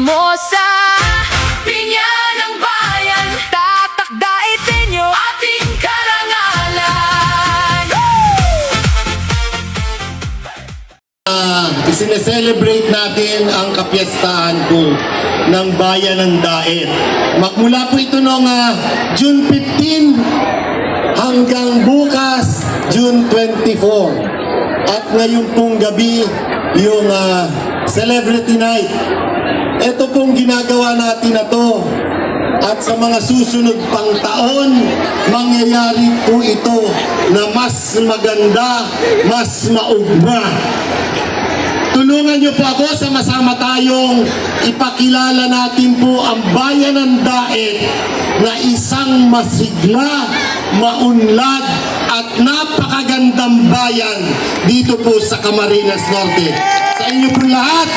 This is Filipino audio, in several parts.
mo sa pinya ng bayan, tatakdaitin niyo ating karangalan. Isineselebrate natin ang kapiyastahan po ng Bayan ng Daet. Magmula po ito noong June 15 hanggang bukas, June 24. At ngayon pong gabi, yung Celebrity Night. Ito pong ginagawa natin na to. At sa mga susunod pang taon, mangyayari po ito na mas maganda, mas maugma. Tulungan niyo po ako, sama-sama tayong ipakilala natin po ang Bayan ng Daet na isang masigla, maunlad at napakagandang bayan dito po sa Camarines Norte. Sa inyo po lahat,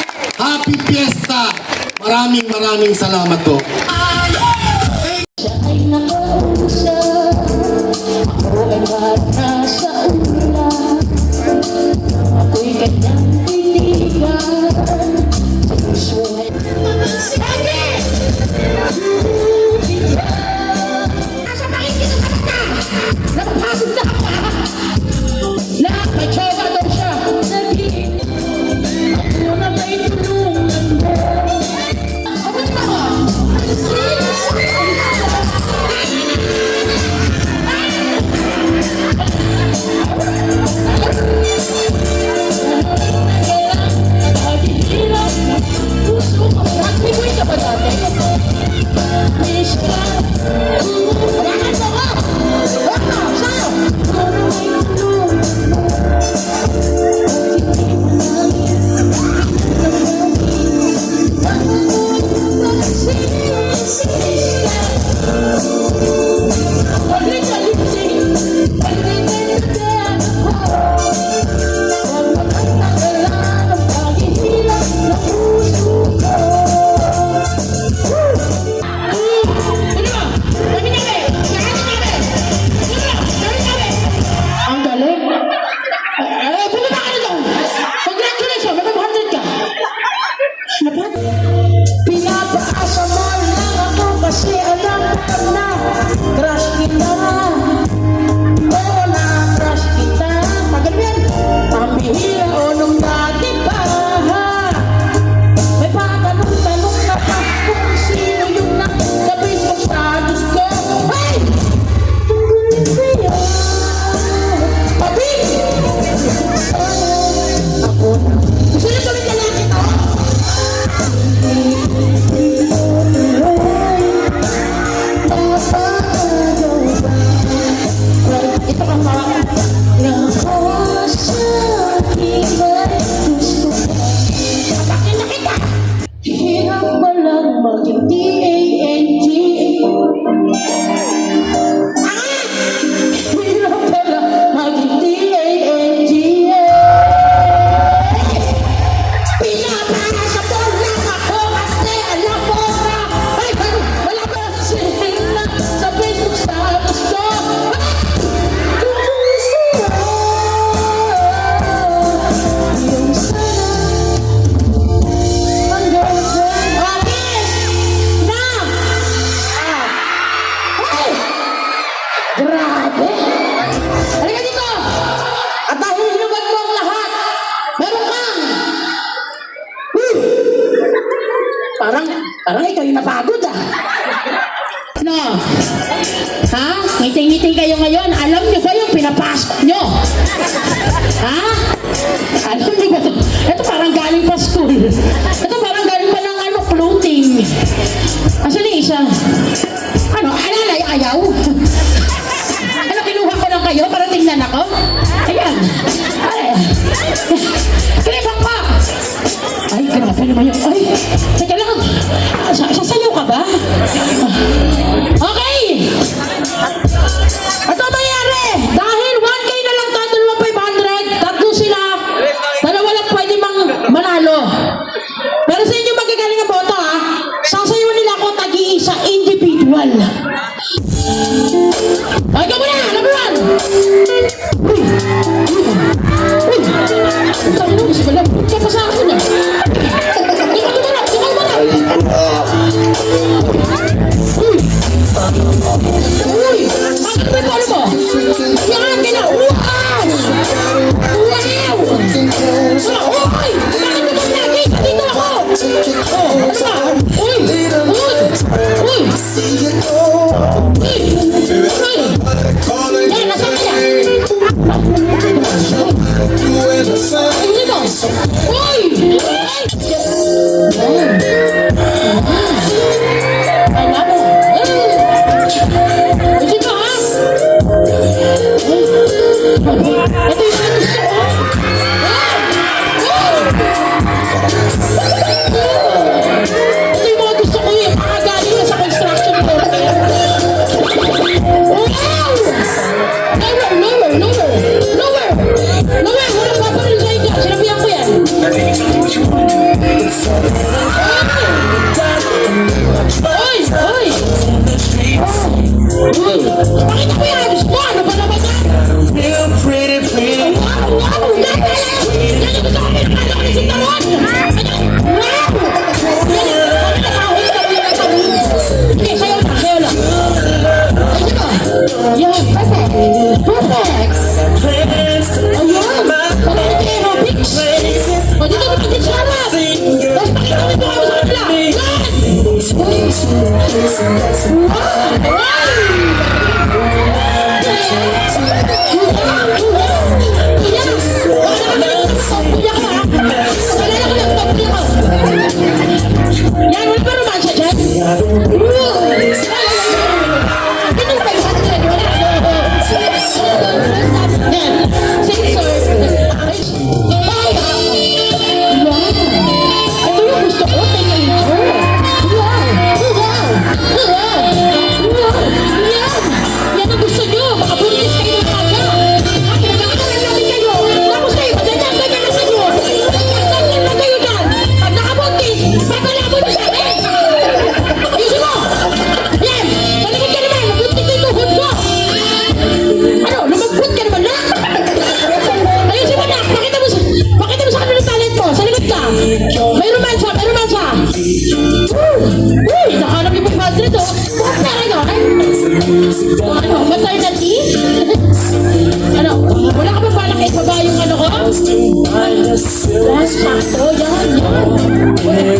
Happy Fiesta! Maraming salamat po. Siya ay nakausap, ako ay nasa ulan. Ako'y kanyang titigan, sa puso ay sige! Nasa pakikita ka na! Napapasok na ako! Lahat may tsoga daw siya! Naging ako na may tulungan mo. Abot ka ko! Pinapaasa mo lang ako kasi alam ko na crush kita. Oo na crush kita. Magaling yan. Ang bihira o nung dati pa. May patanong-tanong na pa kung sino yung nakagabi sa status ko. Hey! Tungkulin ko yan. Papi! Ako na. Gusto niyo tuloy ka lang ito? Ito ang mga bakit na kita? Hirap ba lang maging D-A-N-G? Hirap ba lang maging D-A-N-G? Pinapasa po lang ako kasi alam mo na ay, wala ba sila sa Facebook status ko? Yung sana grabe! Halika dito! At dahil hinugad mo ang lahat, meron kang parang ikaw yung napagod No? Ha? Ngiting-ngiting kayo ngayon. Alam niyo ba yung pinapasok niyo? Ha? Alam niyo ba ito? Ito parang galing pa school. Ito parang galing pa ng floating. Asan yung isa? Alalay ayaw? Kinuha ko lang kayo para tingnan ako? Ayan. Kinipan ko! Ay, grabe naman yun. Ay, teka lang. Sasayaw ka ba? Okay! Ito mangyari. Dahil 1K na lang to, 2,500. Tatlo sila. Dalawa lang pwede manalo. Pero sa inyo magagaling ang boto sasayaw nila ako tag-iisa individual. Ay, ka muna! Number 1! Uy! Uy! Ang dami na, gusto ko lang. Kaya pa sa akin Yan ang gusto ko, pinapasok ko ni Sintaron! Wow! Okay, sayo lang, sayo lang. Ay, diba? Yan, perfect. Perfect. Ayun. Pakita kayo, Robix. O, dito mo pati sa harap. Tapos pakita mo yung mukha mo sa kanila. Yan! Yan, wala pa naman siya dyan. Ganun tayo sa atin. Yan, sensor. Wow! Ito yung gusto ko, teenager. Wow! Yan ang gusto nyo. Makabuntis kayo ng aga. Pinagkakaroon namin kayo. Tapos kayo, ganyan lang kayo. Ganyan lang kayo dyan. Pag nakabuntis, papalabo nyo sa akin. Ayusin mo. Yan. Malikot ka naman. Mabuntis yung tuhod ko. Ano? Lumagbut ka naman na. Ayusin mo na. Pakita mo sa kanila talent mo. Sa likod ka. May romansa. May romansa. Uy, nakahanap yung pag-madrid oh. Bukas na kayo. Ano? Maternity? Ano? Wala ka ba balak ibaba yung ano ko? Yan, sakto. Yan. Aray.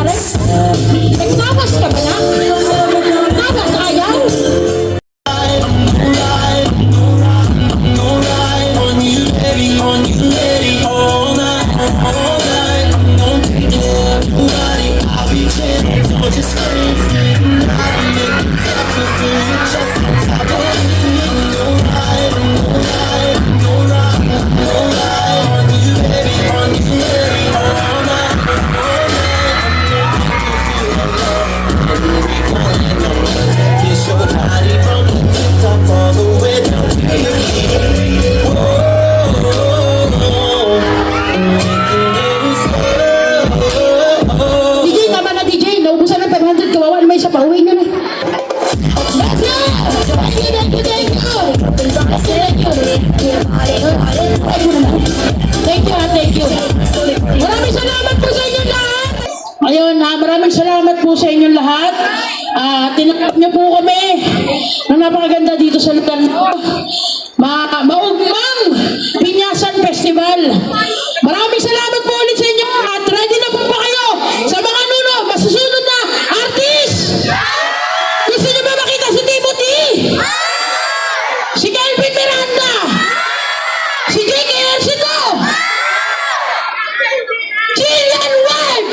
Nagtawas ka ba na? Tawas ayaw? DJ, tama na DJ. Naubusan ng 500. Kawawa naman siya. Pauwi nyo na. Thank you. Maraming salamat po sa inyo lahat. Ayun ha, maraming salamat po sa inyo lahat. Tinanggap niyo po kami na napakaganda dito sa lugar na Maugmang Pinyasan Festival. Maraming salamat po ulit sa inyo at ready na po ba kayo sa mga nuno masusunod na artist? Gusto niyo ba makita si Timothy? Si Kelvin Miranda? Si Jake Ercito? Jillian Ward?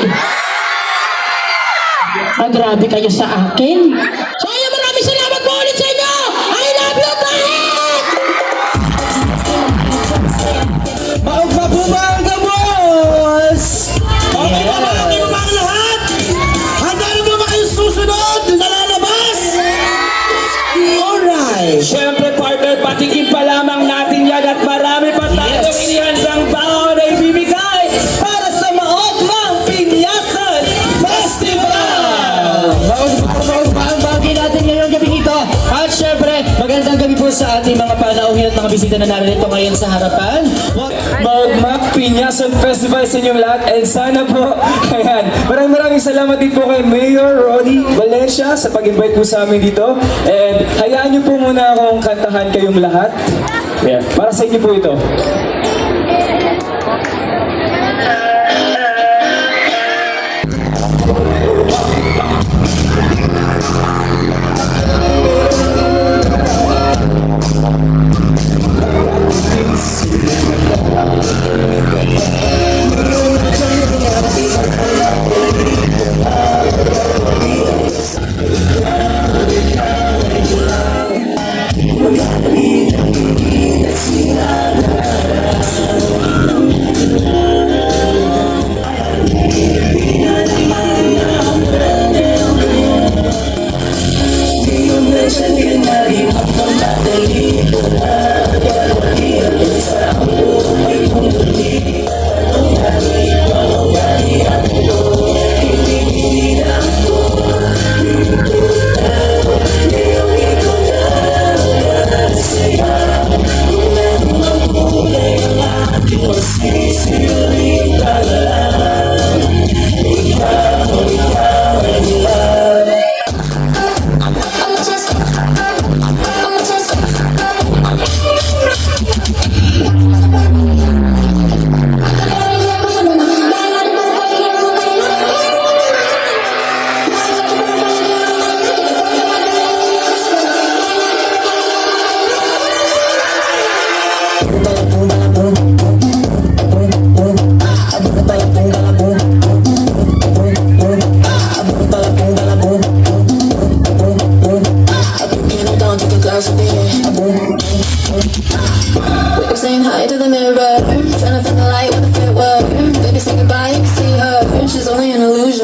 Grabe kayo sa akin. So ayun, maraming salamat po ulit sa inyo. I love you guys! Maugma po ba ang gamos? Okay ba ba? Okay ba ang lahat? Handa na ba kayo susunod na lalabas? Alright. Siyempre partner, patikin pa lamang natin yan at marami pa tayong inihandang baon na ibibigay para sa Maugmang Pinyasan Festival! Maugma ang bagay natin ngayong gabi ito. At syempre, magandang gabi po sa ating mga panauhin at mga bisita na narito ngayon sa harapan. Maugmang Pinyasan Festival sa inyong lahat and sana po, ayan, maraming salamat din po kay Mayor Ronnie Valencia sa pag-invite po sa amin dito and hayaan niyo po muna akong kantahan kayong lahat. Yeah, para sa inyo po ito.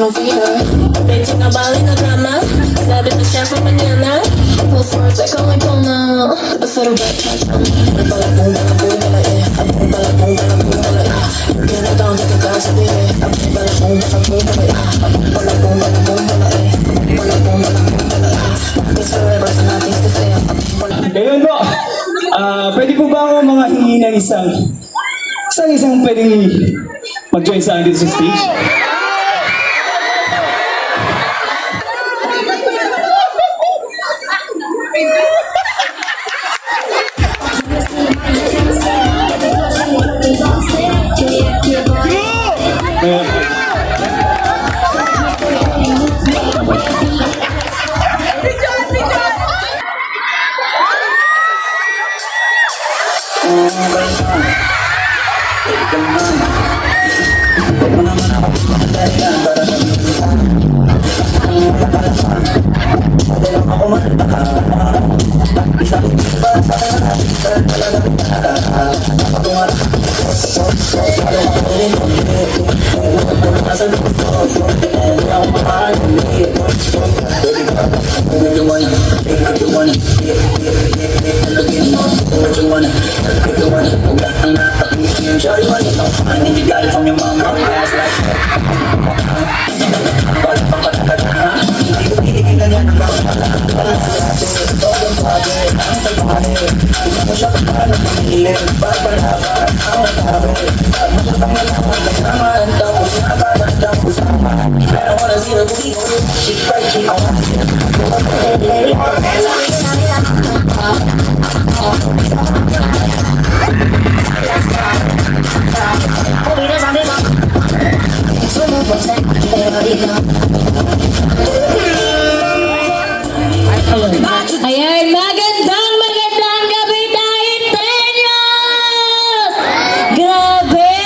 no vida. Bitching a bala na drama. Sabi na siya from mañana. Post words like calling Pona. Pero back my chum. Bala boom, bala eh. Boom, bala eh. Get it down, get it down, sabi eh. Bala boom, bala eh. Bala boom, bala eh. Bala boom, bala eh. It's forever, so nothing's to say. Ayun po. Pwede po ba ako mga hingi ng isang pwedeng mag-join sa akin dito sa stage? Ayan, magandang gabi dahil Tenyos! Grabe!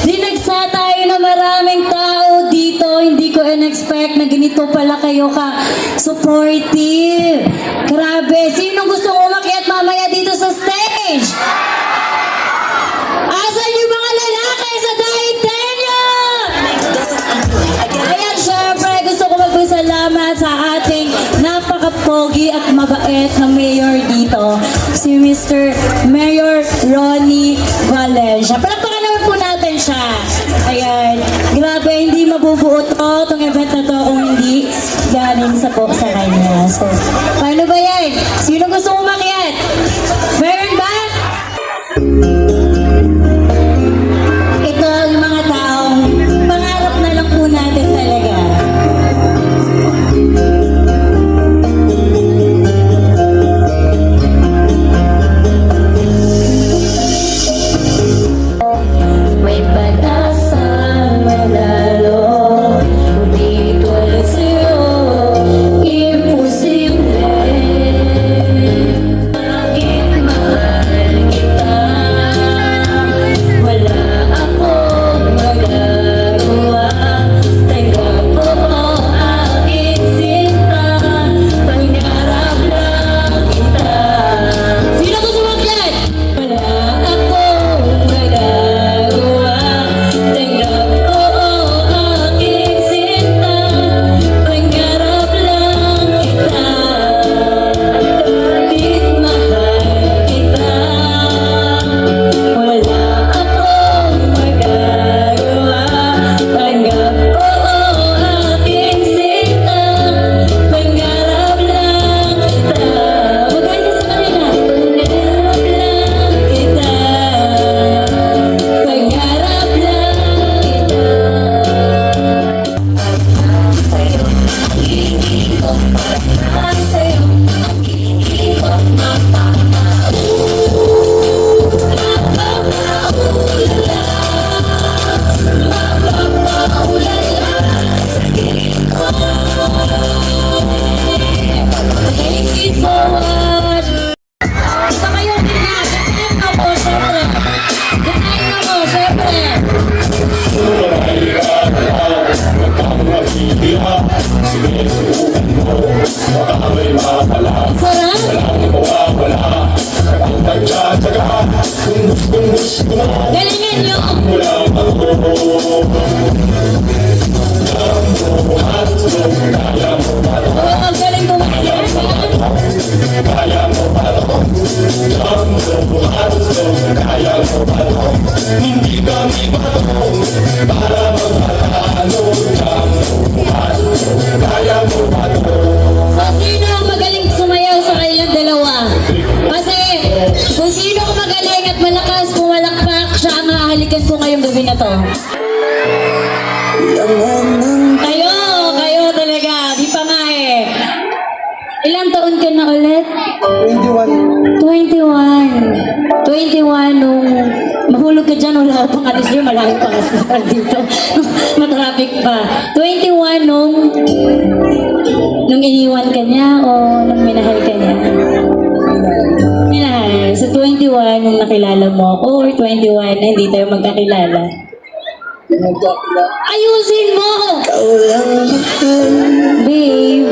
Dinagsa tayo na maraming tao dito. Hindi ko in-expect na ganito pala kayo ka-supportive. Grabe! Sinong gustong umakyat mamaya dito sa stage? Asan yung mga lalaki sa dahil Tenyos? Ayan, syempre, gusto ko magpasalamat sa ating napaka-pogi at mabait na mayor dito, si Mr. Mayor Ronnie Valencia. Palakpakan naman po natin siya. Ayan, grabe, hindi mabubuo itong event na to kung hindi galing sa kanya. So, paano ba yan? Sino gusto umakyat? Meron ba? Ito ang mga taong pangarap na lang po natin talaga. May pag-asa manalo. Dito lang sa'yo, imposible. Bakit mahal kita? Wala akong magagawa. Tanggap ko ang aking sinta. Pangarap lang kita. Sino gusto umakyat? Wala akong magagawa. Tanggap ko ang aking sinta. Pangarap lang kita. Kahit mahal kita. Wala akong magagawa. Tanggap ko ang aking sinta. Pangarap lang kita. Maganda sa kanila. Pangarap lang kita. Pangarap lang kita. Ang sa'yo, ang hihingin ko, thank you so much. Ito kayo, ganayin ako, syempre. Ganayin ako, syempre. Sarap! Galingan nyo! So, sino ang magaling sumayaw sa kanilang dalawa? Kasi, kung sino ang magaling at malakas pumalakpak, siya ang hahalikan ko ngayong gabi na to. Kayo talaga, di pa nga eh. Ilang taon ka na ulit? 21. 21 nung mahulog ka dyan, wala ka pang alis dyan, malayo pang hospital dito. Matraffic pa. 21 nung iniwan ka niya o nung minahal ka niya? Minahal. So 21 nung nakilala mo ako or 21 na hindi tayo magkakilala? Ayusin mo! Ikaw lang mahal, Babe,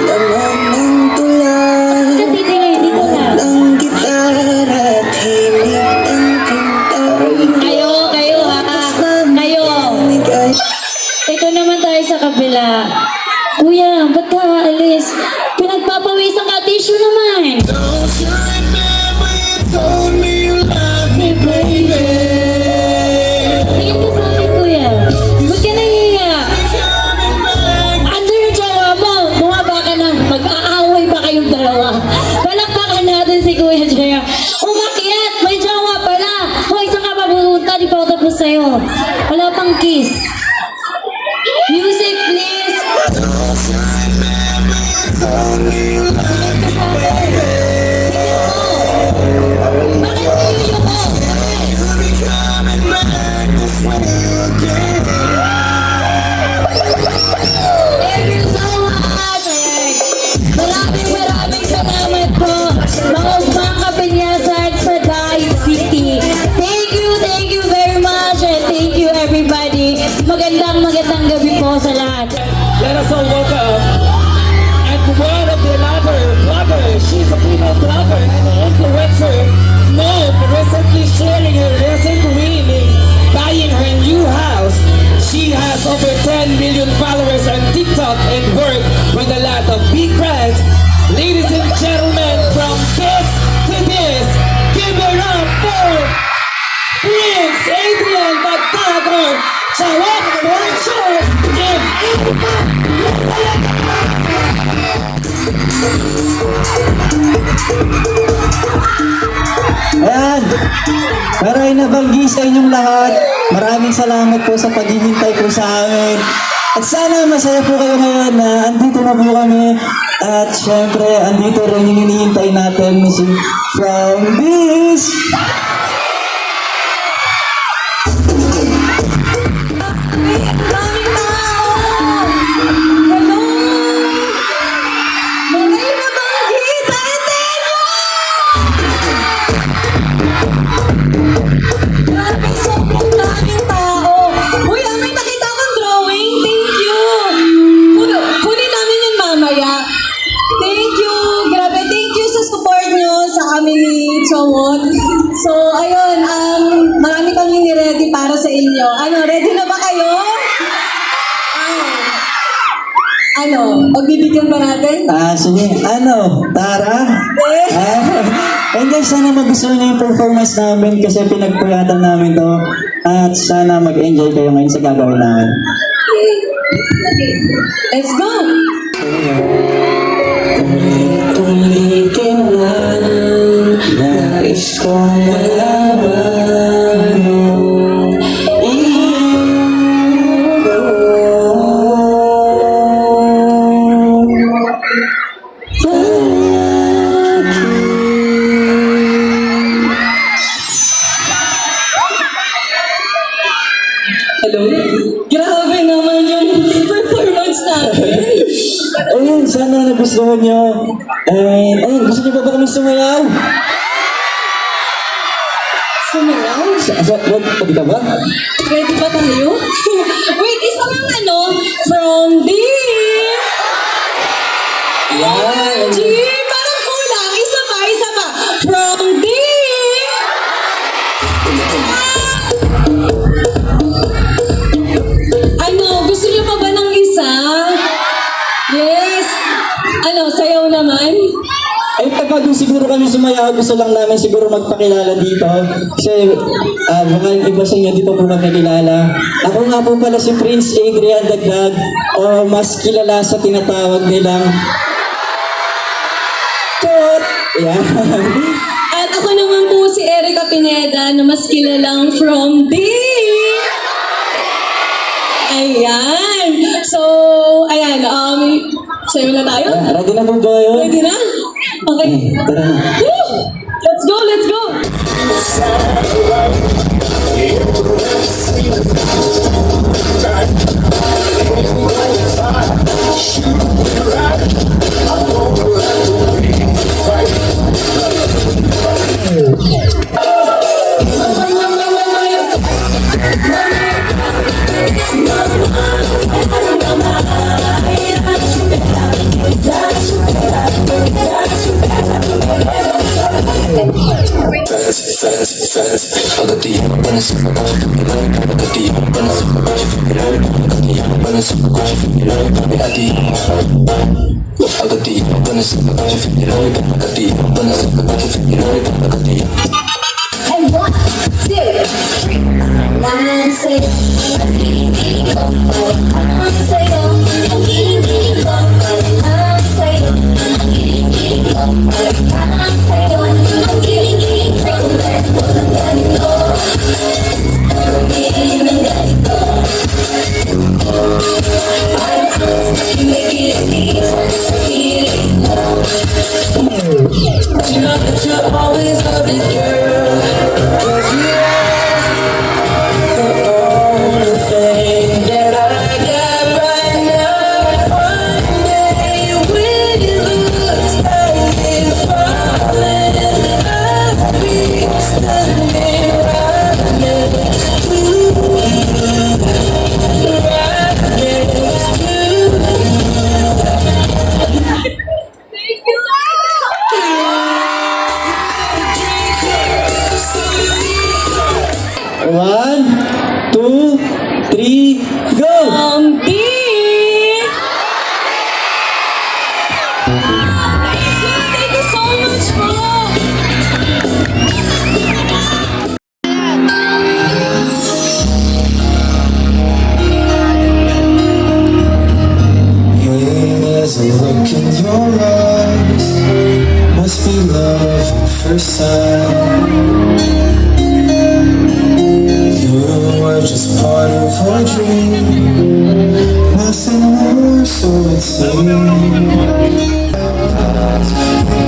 laman ng tulad. katitingay dito na. Ang gitara at himig ng kantay. Kayo ha? Kayo! Nagay Ito naman tayo sa kabila. Kuya, ba't ka aalis? Pinagpapawisan ka, tissue naman. Don't you remember you told me you love me, baby? Tingin ka sa akin, kuya. Ba't ka nahihiya? Coming back. Ano yung jowa mo? Bumaba ka na. Mag-aaway ba kayong dalawa? Palakpakan natin si Kuya Jaya. Umakyat! May jowa pala! Hoy, saan ka mapupunta? Di pa ako tapos sa'yo. Wala pang kiss. Music, please! Bakit nililyo ko? Thank you so much! Maraming salamat po. Mga upang kapinyasan sa Dahit City. Thank you very much and thank you everybody. Magandang gabi po sa lahat. Let us all welcome and one of the another blogger. She's a female blogger and an influencer. Known for recently sharing her recent winning, buying her new house. She has over 10 million followers on TikTok and worked with a lot of big brands. Ladies and gentlemen, from this to this, give it up for Prince Adrian Magtagor, Chawak Workshop, and Ayan, para inabanggi sa inyong lahat, maraming salamat po sa paghihintay po sa amin. At sana masaya po kayo ngayon na andito na po kami. At syempre, andito rin yung hinihintay natin si From This. Daming tao! Hello! Maray na banggit! Atenyo! Grabe, sobrang daming tao! Uy, may nakita akong drawing! Thank you! Kunin namin yun mamaya. Thank you! Grabe, thank you sa support nyo sa kami ni Chowot. So, ayun, marami kami ni-ready para sa inyo. Ano, ready na ba kayo? Pagbibigyan ba natin? Sige, Tara? Eh, And guys, sana magustuhan niyo yung performance namin kasi pinagpuyatan namin to. At sana mag-enjoy kayo ngayon sa gagawin namin. okay. Let's go! Ulitin lang, nais kong malaman mo. Hello? Grabe naman yung performance natin. Ayun, sana nagustuhan nyo. And, ayun, gusto nyo ba kami sumayaw? Sumayaw? Pwede ka ba? Ready ba tayo? Wait, isa lang from the... OMG! Parang kulang. Isa pa. From the... Gusto niyo pa ba ng isa? Yes. Sayaw naman? Ay, pagkagong siguro kami sumayaw, gusto lang namin siguro magpakilala dito. Kasi baka yung iba sa inyo di pa po kami kilala. Ako nga po pala si Prince Adrian Dagdag, o mas kilala sa tinatawag nilang Tot! Yan. At ako naman po si Erica Pineda na mas kilalang from D. Ayan. So, ayan. Sayo na tayo? Ready na po ba yun? Ready na? Okay. Tara na. Woo! Let's go, let's go! One, two, three, go! From D. Thank you so much po. There's a look in your eyes, must be love at first sight. You were just part of a dream, nothing more, so it seemed.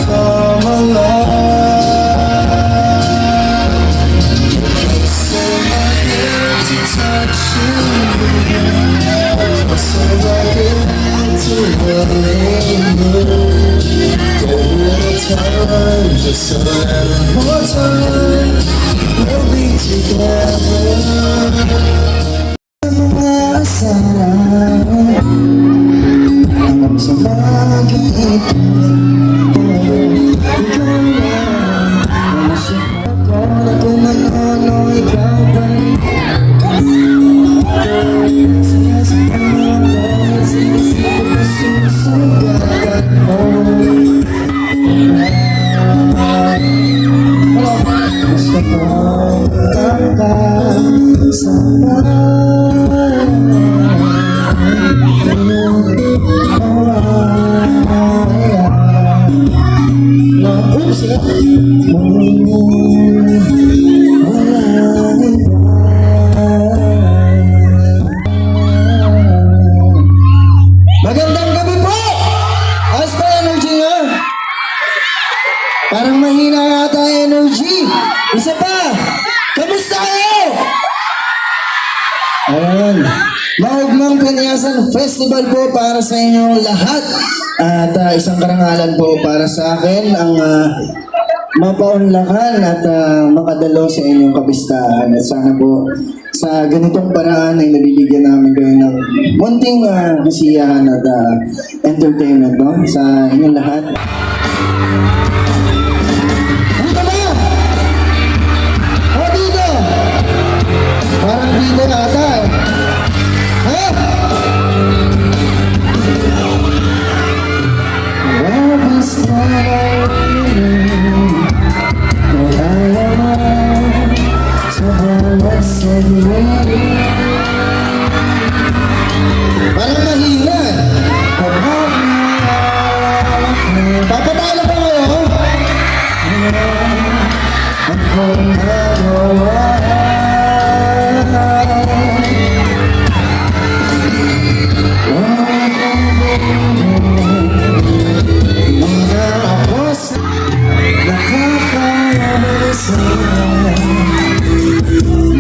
Come alive. So my hand to touch you, so I get to believe you. Give it a time, just a little more time. We'll be together. Mga asarang hanggang sa mag-iipin. Ikaw lang ang isip ako na kung ano ikaw ba rin. Sinasabi mo ako, sinisip ko susugat mo. Gusto ko sa Magandang gabi po! How's pa energy nyo? Parang mahina yata energy. Isa pa! Kamusta kayo? Ayan. Maugmang Paniasan Festival po para sa inyong lahat. At isang karangalan po para sa akin ang mapaunlakan at makadalo sa inyong kabistahan. At sana po sa ganitong paraan ay nabibigyan namin kayo ng munting kasiyahan at entertainment no? Sa inyong lahat. Dito ba? O dito? Parang dito nata eh. Ha? Love is not a Parang mahina. Papatalo pa kayo? Akong nagawa. Mga apos nakakabalisa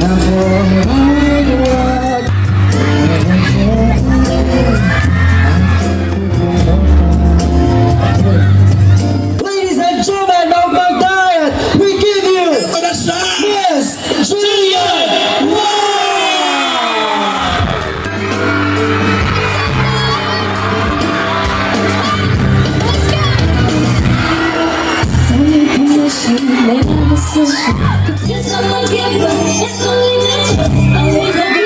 na bumagwag. Ladies and gentlemen, Mukbang Diet, we give you Miss Juliet It's not my gift, but it's only natural. I want to be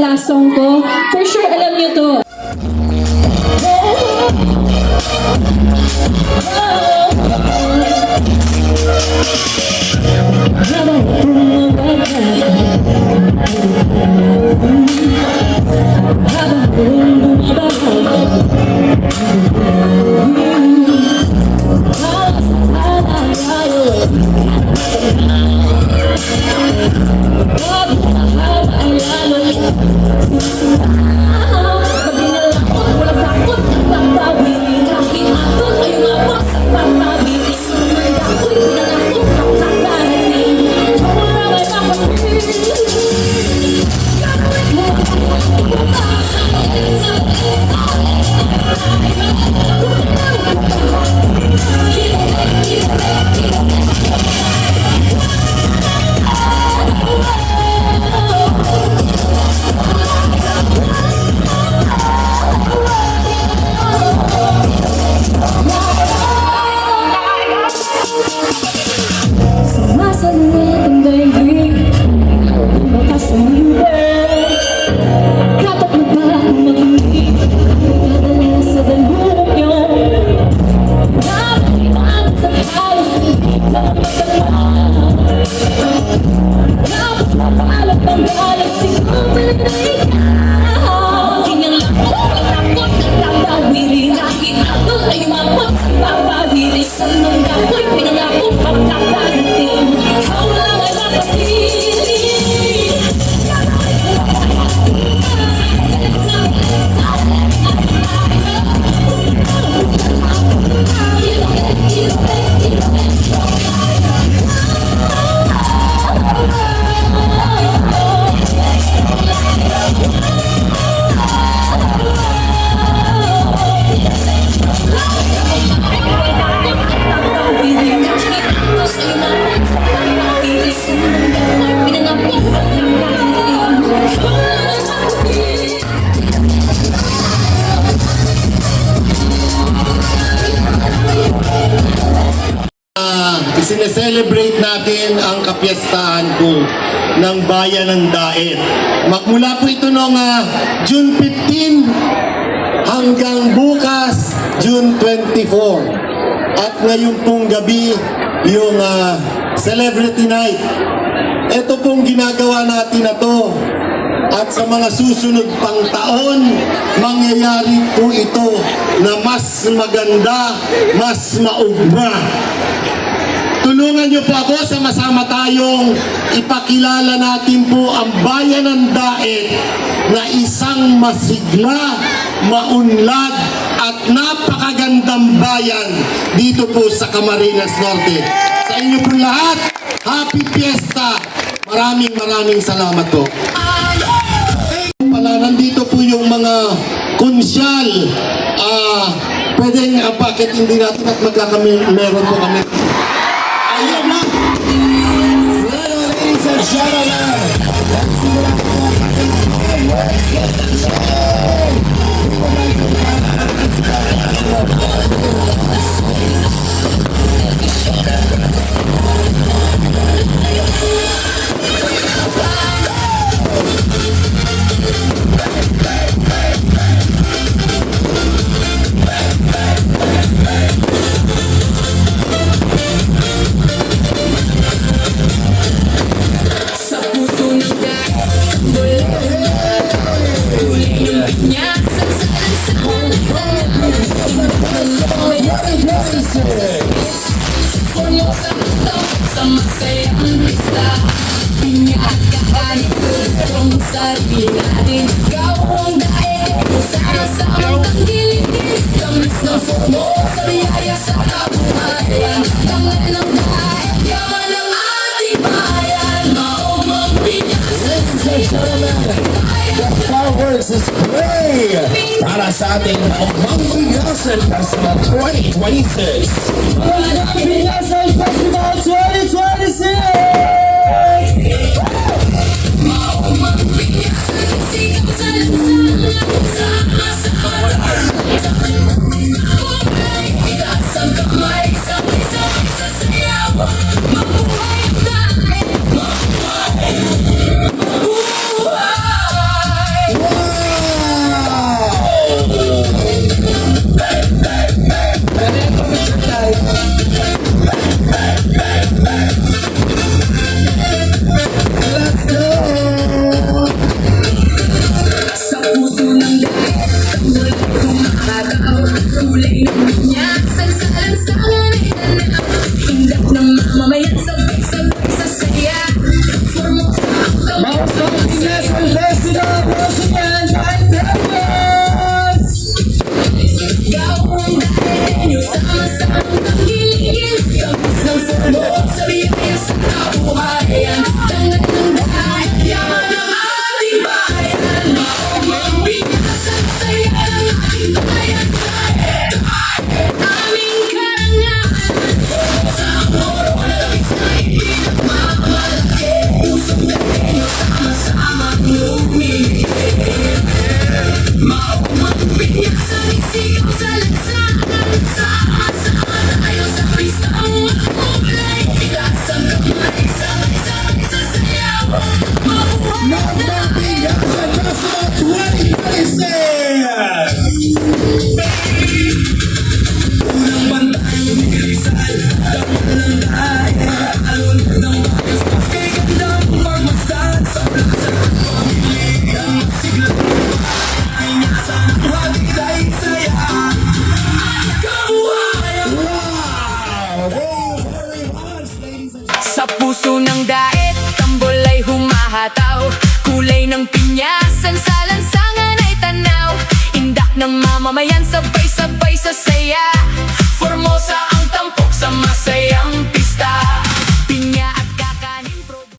last song ko. For sure, alam niyo to. Alam bang galang siguro na ikaw Kanyang lakot at takot at tandawiri Kahit ako ay umabot sa pagpawiri Sa nung ako'y pinangako pagkakarating Ikaw lang ay mapapiling Sineselebrate natin ang kapiyastahan po ng Bayan ng Daet. Magmula po ito noong June 15 hanggang bukas, June 24. At ngayon pong gabi, yung Celebrity Night. Ito pong ginagawa natin na to. At sa mga susunod pang taon, mangyayari po ito na mas maganda, mas maugma. Tulungan niyo po ako, sama-sama tayong ipakilala natin po ang Bayan ng Daet na isang masigla, maunlad at napakagandang bayan dito po sa Camarines Norte. Sa inyo po lahat, Happy Fiesta! Maraming salamat po. Pala, nandito po yung mga konsyal. Pwedeng bakit hindi natin at meron po kami. Ayan na! Well, ladies and gentlemen, Sa puso ng dahil Kulay ng binyag Sa Formosa ito Sa masayang pista Binyag kahit Itong sarili natin Gawang dahil Sama-samang tanggiligin Tamis ng Formosa Biyaya sa kabuhayan Tangan ng dahil Yaman ng ating bayan Maumang binyag the fireworks is play para sa ating Maumang Bigasan Festival 2026. Maumang Bigasan Festival 2026! Maumang binyag Sigaw sa lansangan Sama-sama Kulay Itaas ang kamay Sabay-sabay sa sayaw Mabuhay ang dahil Mabuhay Sa puso ng dahil Kamulay kumakagaw Kulay ng binyag Sansalansangan ay nanaw Hindak ng mamamayan Sabay-sabay sa saya Formosa ang kamay Maumang Bigasan Festival 2026! Gawang dahil Sama-samang tanggiligin Tamis ng Formosa Biyaya sa kabuhayan Tangan ng dahil Yaman ng ating bayan Maumang bigasan Saya ng ating bayan Aming karangalan Formosa ang oro na labis na ipinagmamalaki Pusong dahil Sama-samang lumigil Maumang bigasan Isigaw sa lansangan Sama-sama tayo sa pistang kulay Itaas ang kamay Sabay-sabay sa sayaw Mabuhay ang dahil Unang bantay Rizal Dapat ng dahil Alon ng bagas Kay gandang pagmasdan hataw, kulay ng pinyasan sa